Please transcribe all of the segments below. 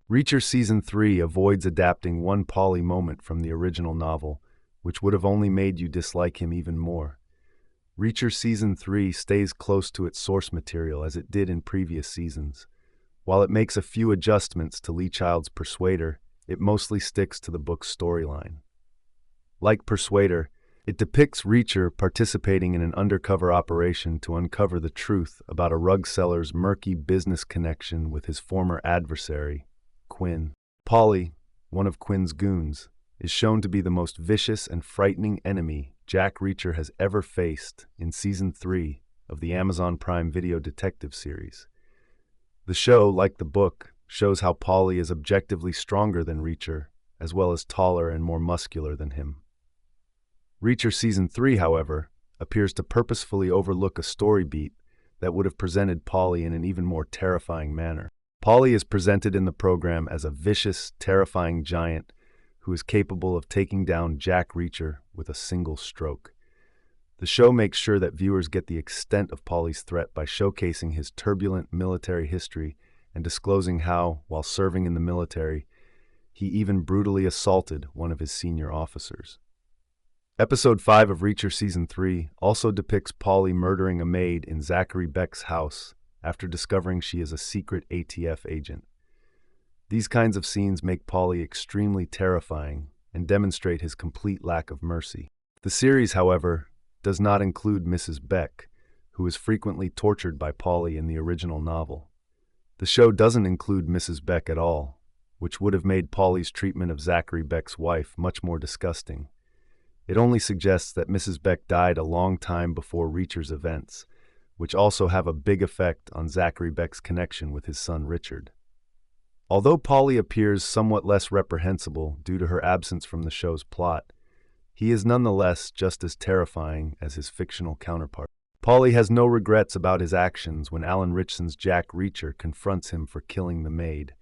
Reacher Season 3 avoids adapting one Paulie moment from the original novel, which would have only made you dislike him even more. Reacher Season 3 stays close to its source material as it did in previous seasons. While it makes a few adjustments to Lee Child's Persuader, it mostly sticks to the book's storyline. Like Persuader, it depicts Reacher participating in an undercover operation to uncover the truth about a rug seller's murky business connection with his former adversary, Quinn. Paulie, one of Quinn's goons, is shown to be the most vicious and frightening enemy Jack Reacher has ever faced in Season 3 of the Amazon Prime Video detective series. The show, like the book, shows how Paulie is objectively stronger than Reacher, as well as taller and more muscular than him. Reacher Season 3, however, appears to purposefully overlook a story beat that would have presented Paulie in an even more terrifying manner. Paulie is presented in the program as a vicious, terrifying giant who is capable of taking down Jack Reacher with a single stroke. The show makes sure that viewers get the extent of Paulie's threat by showcasing his turbulent military history and disclosing how, while serving in the military, he even brutally assaulted one of his senior officers. Episode 5 of Reacher Season 3 also depicts Paulie murdering a maid in Zachary Beck's house after discovering she is a secret ATF agent. These kinds of scenes make Paulie extremely terrifying and demonstrate his complete lack of mercy. The series, however, does not include Mrs. Beck, who is frequently tortured by Paulie in the original novel. The show doesn't include Mrs. Beck at all, which would have made Paulie's treatment of Zachary Beck's wife much more disgusting. It only suggests that Mrs. Beck died a long time before Reacher's events, which also have a big effect on Zachary Beck's connection with his son Richard. Although Paulie appears somewhat less reprehensible due to her absence from the show's plot, he is nonetheless just as terrifying as his fictional counterpart. Paulie has no regrets about his actions when Alan Ritchson's Jack Reacher confronts him for killing the maid,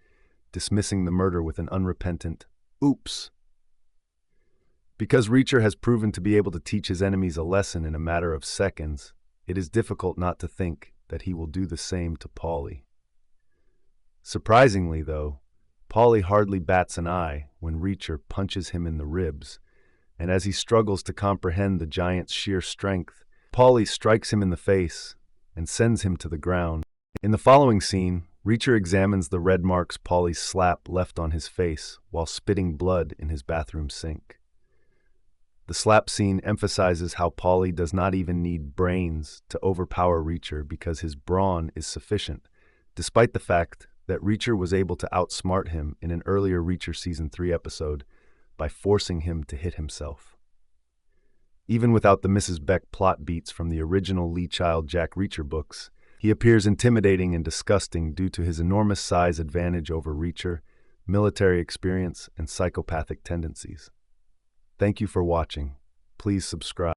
dismissing the murder with an unrepentant, "Oops." Because Reacher has proven to be able to teach his enemies a lesson in a matter of seconds, it is difficult not to think that he will do the same to Paulie. Surprisingly, though, Paulie hardly bats an eye when Reacher punches him in the ribs, and as he struggles to comprehend the giant's sheer strength, Paulie strikes him in the face and sends him to the ground. In the following scene, Reacher examines the red marks Paulie's slap left on his face while spitting blood in his bathroom sink. The slap scene emphasizes how Paulie does not even need brains to overpower Reacher because his brawn is sufficient, despite the fact that Reacher was able to outsmart him in an earlier Reacher Season 3 episode by forcing him to hit himself. Even without the Mrs. Beck plot beats from the original Lee Child Jack Reacher books, he appears intimidating and disgusting due to his enormous size advantage over Reacher, military experience, and psychopathic tendencies. Thank you for watching. Please subscribe.